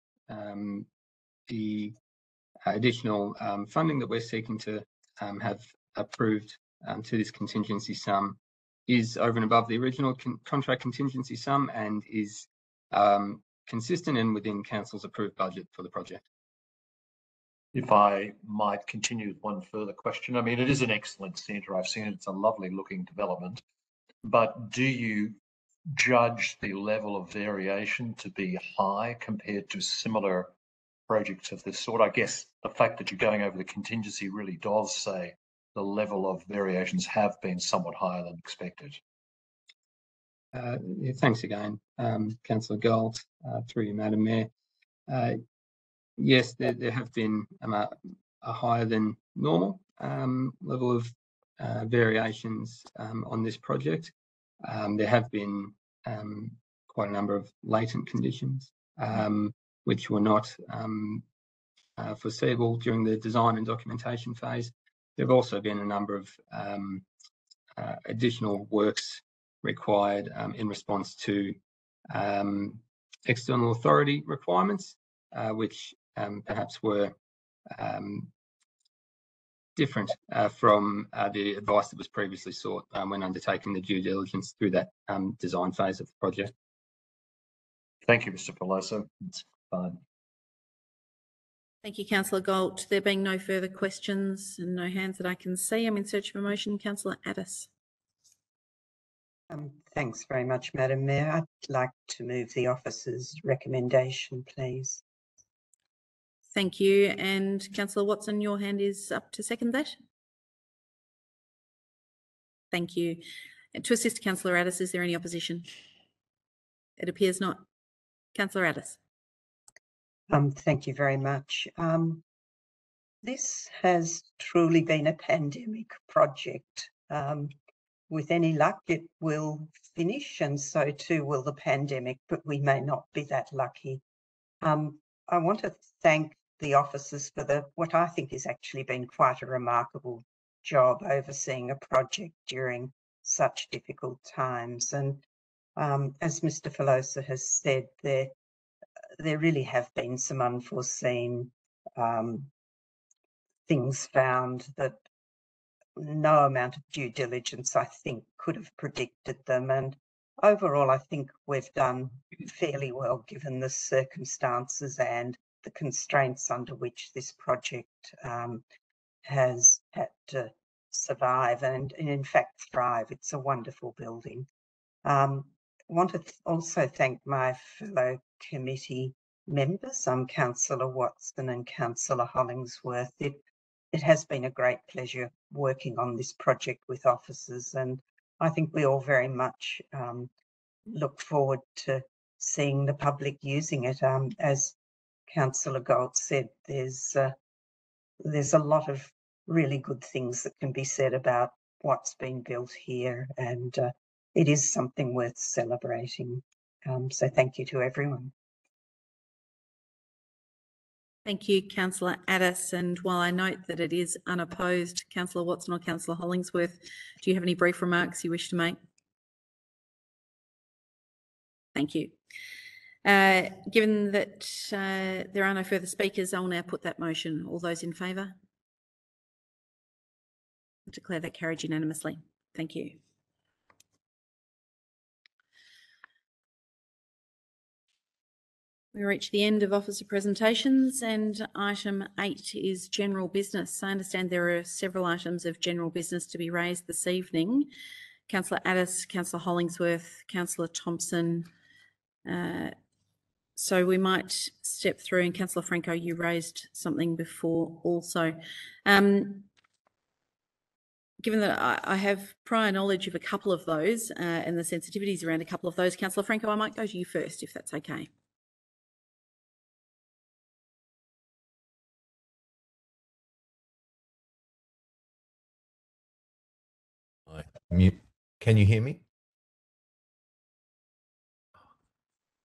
S16: The additional funding that we're seeking to have approved to this contingency sum is over and above the original contract contingency sum and is consistent and within Council's approved budget for the project.
S3: If I might continue with one further question. I mean, it is an excellent centre. I've seen it. It's a lovely looking development. But do you judge the level of variation to be high compared to similar projects of this sort? I guess the fact that you're going over the contingency really does say the level of variations have been somewhat higher than expected.
S16: Yeah, thanks again, Councillor Galt, through you, Madam Mayor. Yes, there have been a higher than normal level of variations on this project. There have been quite a number of latent conditions which were not foreseeable during the design and documentation phase. There have also been a number of additional works required in response to external authority requirements, which perhaps were different from the advice that was previously sought when undertaking the due diligence through that design phase of the project.
S3: Thank you, Mr. Filosa. It's fine.
S1: Thank you, Councillor Galt. There being no further questions and no hands that I can see, I'm in search of a motion. Councillor Addis.
S12: Thanks very much, Madam Mayor. I'd like to move the officer's recommendation, please.
S1: Thank you. And Councillor Watson, your hand is up to second that. Thank you. And to assist Councillor Addis, is there any opposition? It appears not. Councillor Addis.
S12: Thank you very much. This has truly been a pandemic project With any luck, it will finish, and so too will the pandemic, but we may not be that lucky. I want to thank the officers for what I think has actually been quite a remarkable job overseeing a project during such difficult times. And as Mr. Filosa has said, there really have been some unforeseen things found that no amount of due diligence, I think, could have predicted them. And overall, I think we've done fairly well given the circumstances and the constraints under which this project has had to survive and in fact thrive. It's a wonderful building. I want to also thank my fellow committee members, Councillor Watson and Councillor Hollingsworth. It has been a great pleasure working on this project with officers, and I think we all very much look forward to seeing the public using it. As Councillor Gold said, there's a lot of really good things that can be said about what's been built here, and it is something worth celebrating. So thank you to everyone.
S1: Thank you, Councillor Addis. And while I note that it is unopposed, Councillor Watson or Councillor Hollingsworth, do you have any brief remarks you wish to make? Thank you. Given that there are no further speakers, I'll now put that motion. All those in favour? I declare that carried unanimously. Thank you. We reach the end of officer presentations, and item 8 is general business. I understand there are several items of general business to be raised this evening. Councillor Addis, Councillor Hollingsworth, Councillor Thompson. So we might step through, and Councillor Franco, you raised something before also. Given that I have prior knowledge of a couple of those and the sensitivities around a couple of those, Councillor Franco, I might go to you first, if that's okay.
S9: Mute. Can you hear me?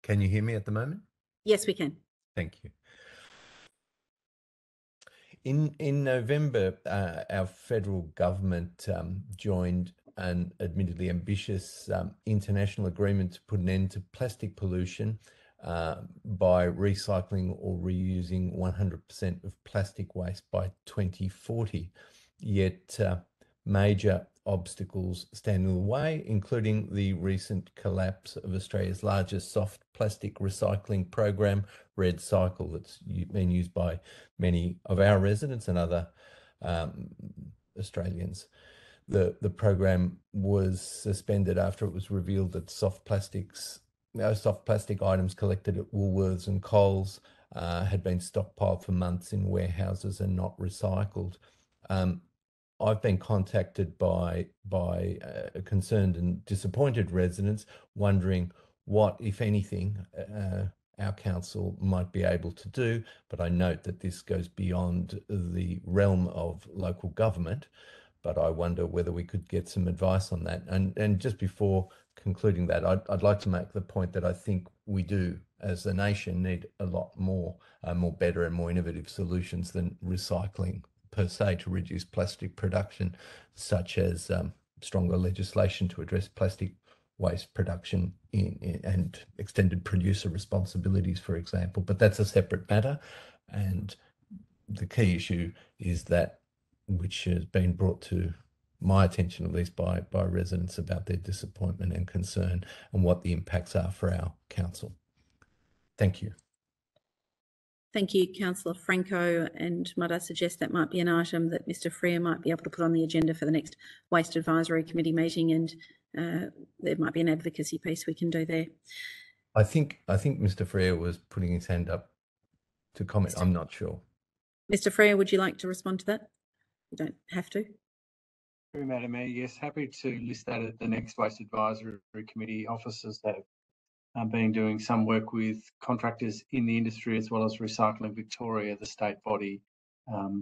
S9: Can you hear me at the moment?
S1: Yes, we can.
S9: Thank you. In November, our federal government joined an admittedly ambitious international agreement to put an end to plastic pollution by recycling or reusing 100% of plastic waste by 2040. Yet major obstacles stand in the way, including the recent collapse of Australia's largest soft plastic recycling program, Red Cycle, that's been used by many of our residents and other Australians. The program was suspended after it was revealed that soft plastic items collected at Woolworths and Coles had been stockpiled for months in warehouses and not recycled. I've been contacted by concerned and disappointed residents wondering what, if anything, our council might be able to do, but I note that this goes beyond the realm of local government, but I wonder whether we could get some advice on that. And just before concluding that, I'd like to make the point that I think we do, as a nation, need a lot more better and more innovative solutions than recycling per se to reduce plastic production, such as stronger legislation to address plastic waste production and extended producer responsibilities, for example. But that's a separate matter. And the key issue is that, which has been brought to my attention, at least by residents, about their disappointment and concern and what the impacts are for our council. Thank you.
S1: Thank you, Councillor Franco, and might I suggest that might be an item that Mr Freer might be able to put on the agenda for the next Waste Advisory Committee meeting, and there might be an advocacy piece we can do there.
S9: I think Mr Freer was putting his hand up to comment. I'm not sure.
S1: Mr Freer, would you like to respond to that? You don't have to.
S6: Through Madam Mayor, yes, happy to list that at the next Waste Advisory Committee. Officers that have been doing some work with contractors in the industry, as well as Recycling Victoria, the state body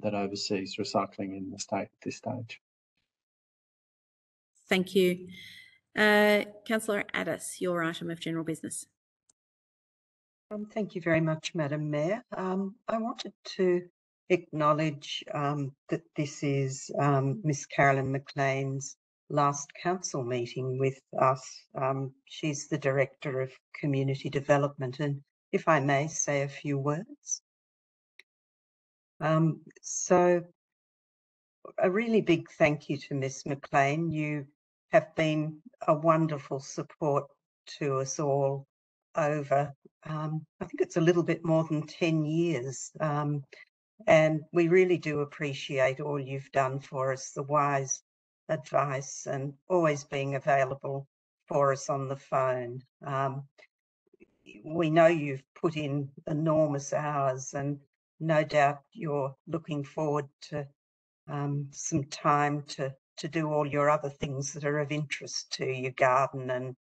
S6: that oversees recycling in the state at this stage.
S1: Thank you. Councillor Addis, your item of general business.
S12: Thank you very much, Madam Mayor. I wanted to acknowledge that this is Miss Carolyn McLean's last council meeting with us. She's the Director of Community Development, and if I may say a few words. So a really big thank you to Miss McLean. You have been a wonderful support to us all over, I think it's a little bit more than 10 years. And we really do appreciate all you've done for us, the wise advice and always being available for us on the phone. We know you've put in enormous hours, and no doubt you're looking forward to some time to do all your other things that are of interest to your garden and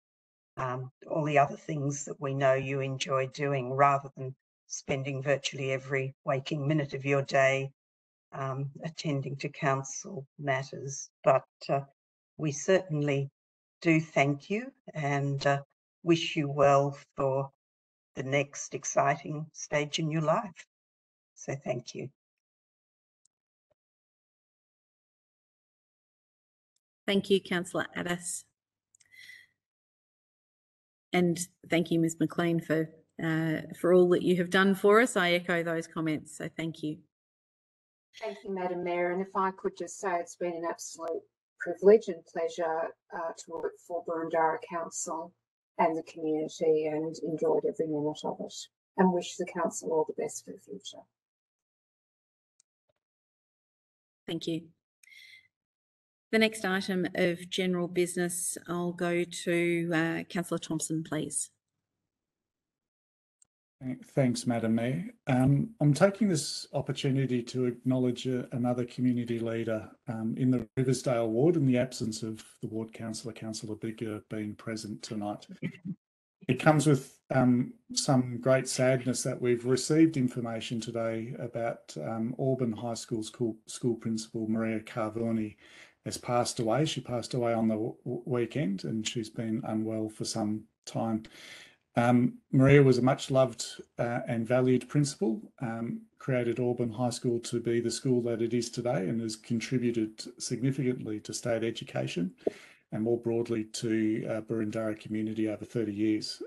S12: all the other things that we know you enjoy doing, rather than spending virtually every waking minute of your day attending to council matters. But we certainly do thank you and wish you well for the next exciting stage in your life. So thank you.
S1: Thank you, Councillor Addis. And thank you, Ms McLean, for all that you have done for us. I echo those comments, so thank you.
S17: Thank you, Madam Mayor. And if I could just say, it's been an absolute privilege and pleasure to work for Boroondara Council and the community, and enjoyed every minute of it, and wish the council all the best for the future.
S1: Thank you. The next item of general business, I'll go to Councillor Thompson, please.
S2: Thanks, Madam Mayor. I'm taking this opportunity to acknowledge another community leader in the Riversdale ward, in the absence of the ward councillor, Councillor Bigger, being present tonight. It comes with some great sadness that we've received information today about Auburn High School school principal Maria Carvoni has passed away. She passed away on the weekend, and she's been unwell for some time. Maria was a much loved and valued principal, created Auburn High School to be the school that it is today, and has contributed significantly to state education and more broadly to Boroondara community over 30 years.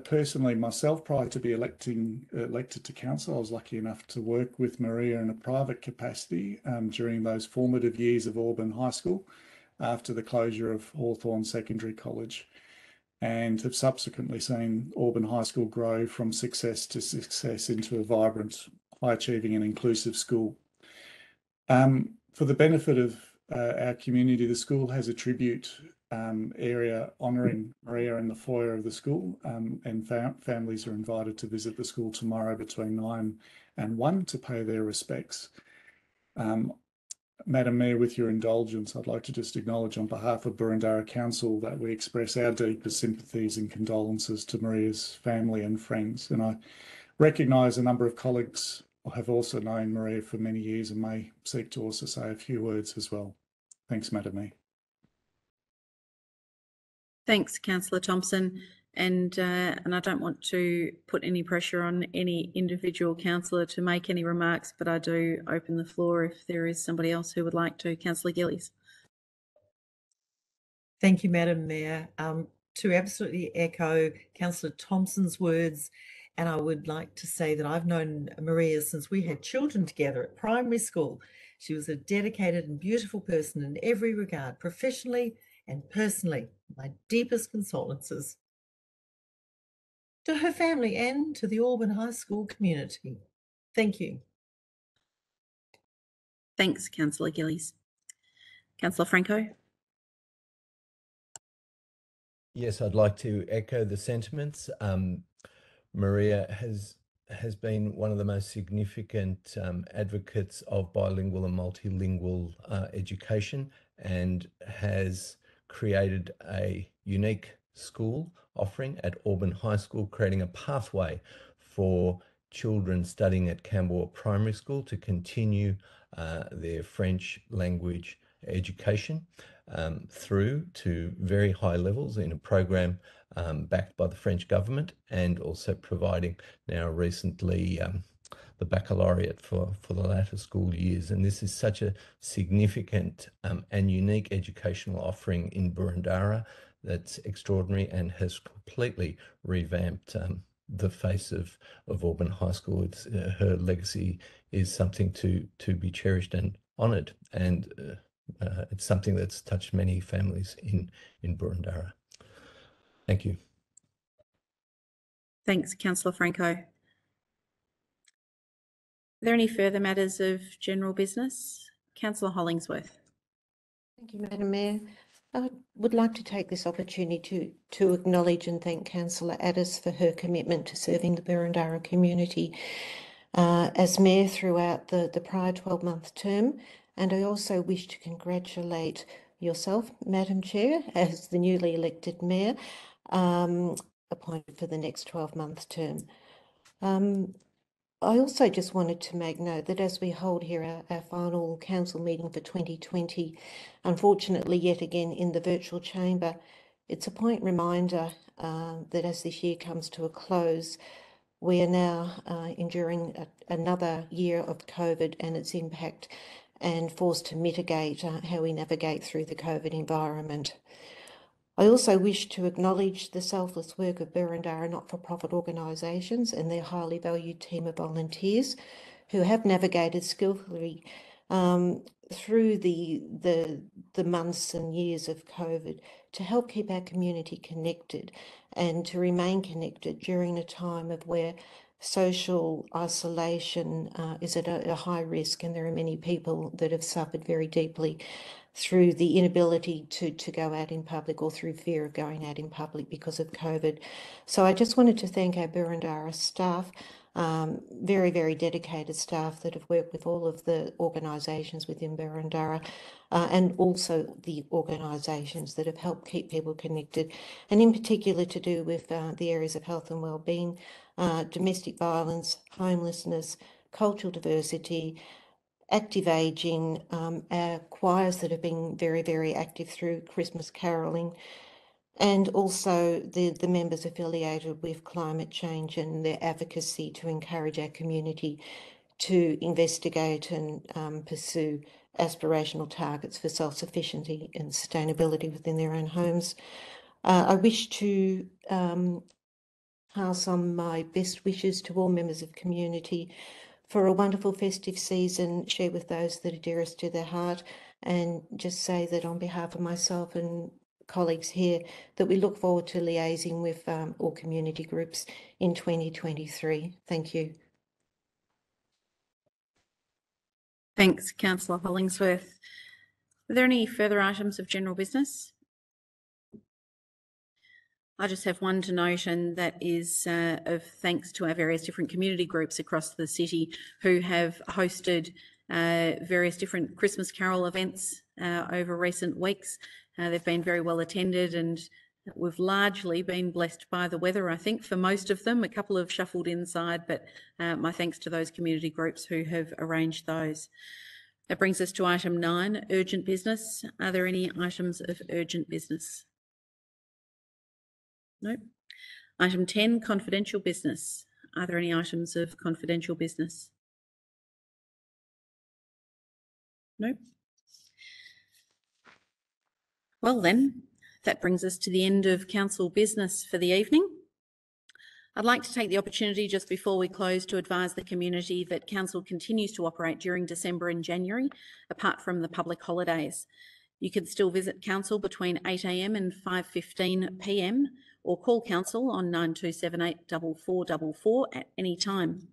S2: Personally myself, prior to be elected to council, I was lucky enough to work with Maria in a private capacity during those formative years of Auburn High School after the closure of Hawthorn Secondary College, and have subsequently seen Auburn High School grow from success to success into a vibrant, high-achieving and inclusive school. For the benefit of our community, the school has a tribute area honouring Maria in the foyer of the school, and families are invited to visit the school tomorrow between 9 and 1 to pay their respects. Madam Mayor, with your indulgence, I'd like to just acknowledge on behalf of Boroondara Council that we express our deepest sympathies and condolences to Maria's family and friends. And I recognise a number of colleagues have also known Maria for many years and may seek to also say a few words as well. Thanks, Madam Mayor.
S1: Thanks, Councillor Thompson. And I don't want to put any pressure on any individual councillor to make any remarks, but I do open the floor if there is somebody else who would like to. Councillor Gillies.
S5: Thank you, Madam Mayor. To absolutely echo Councillor Thompson's words, and I would like to say that I've known Maria since we had children together at primary school. She was a dedicated and beautiful person in every regard, professionally and personally. My deepest condolences to her family and to the Auburn High School community. Thank you.
S1: Thanks, Councillor Gillies. Councillor Franco.
S9: Yes, I'd like to echo the sentiments. Maria has been one of the most significant advocates of bilingual and multilingual education, and has created a unique school offering at Auburn High School, creating a pathway for children studying at Camberwell Primary School to continue their French language education through to very high levels in a program backed by the French government, and also providing now recently the baccalaureate for the latter school years. And this is such a significant and unique educational offering in Boroondara that's extraordinary and has completely revamped the face of Auburn High School. It's, her legacy is something to be cherished and honoured, and it's something that's touched many families in Boroondara. Thank you.
S1: Thanks, Councillor Franco. Are there any further matters of general business? Councillor Hollingsworth.
S18: Thank you, Madam Mayor. I would like to take this opportunity to acknowledge and thank Councillor Addis for her commitment to serving the Boroondara community as Mayor throughout the prior 12-month term. And I also wish to congratulate yourself, Madam Chair, as the newly elected Mayor, appointed for the next 12-month term. I also just wanted to make note that as we hold here our final council meeting for 2020, unfortunately yet again in the virtual chamber, it's a point reminder that as this year comes to a close, we are now enduring another year of COVID and its impact, and forced to mitigate how we navigate through the COVID environment. I also wish to acknowledge the selfless work of Boroondara not-for-profit organisations and their highly valued team of volunteers who have navigated skillfully through the months and years of COVID to help keep our community connected and to remain connected during a time of where social isolation is at a high risk, and there are many people that have suffered very deeply through the inability to go out in public, or through fear of going out in public because of COVID. So I just wanted to thank our Boroondara staff, very, very dedicated staff that have worked with all of the organisations within Boroondara, and also the organisations that have helped keep people connected, and in particular to do with the areas of health and wellbeing, domestic violence, homelessness, cultural diversity, active ageing, our choirs that have been very, very active through Christmas caroling, and also the members affiliated with climate change and their advocacy to encourage our community to investigate and pursue aspirational targets for self-sufficiency and sustainability within their own homes. I wish to pass on my best wishes to all members of community for a wonderful festive season, share with those that are dearest to their heart, and just say that on behalf of myself and colleagues here, that we look forward to liaising with all community groups in 2023. Thank you.
S1: Thanks, Councillor Hollingsworth. Are there any further items of general business? I just have one to note, and that is of thanks to our various different community groups across the city who have hosted various different Christmas carol events over recent weeks. They've been very well attended, and we've largely been blessed by the weather, I think, for most of them. A couple have shuffled inside, but my thanks to those community groups who have arranged those. That brings us to item 9, urgent business. Are there any items of urgent business? No. Item 10, confidential business. Are there any items of confidential business? No. Well then, that brings us to the end of council business for the evening. I'd like to take the opportunity just before we close to advise the community that council continues to operate during December and January, apart from the public holidays. You can still visit council between 8 a.m. and 5:15 p.m. or call council on 9278 4444 at any time.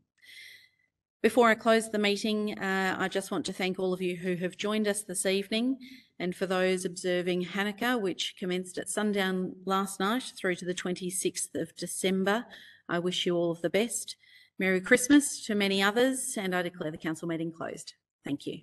S1: Before I close the meeting, I just want to thank all of you who have joined us this evening, and for those observing Hanukkah, which commenced at sundown last night through to the 26th of December, I wish you all of the best. Merry Christmas to many others, and I declare the council meeting closed. Thank you.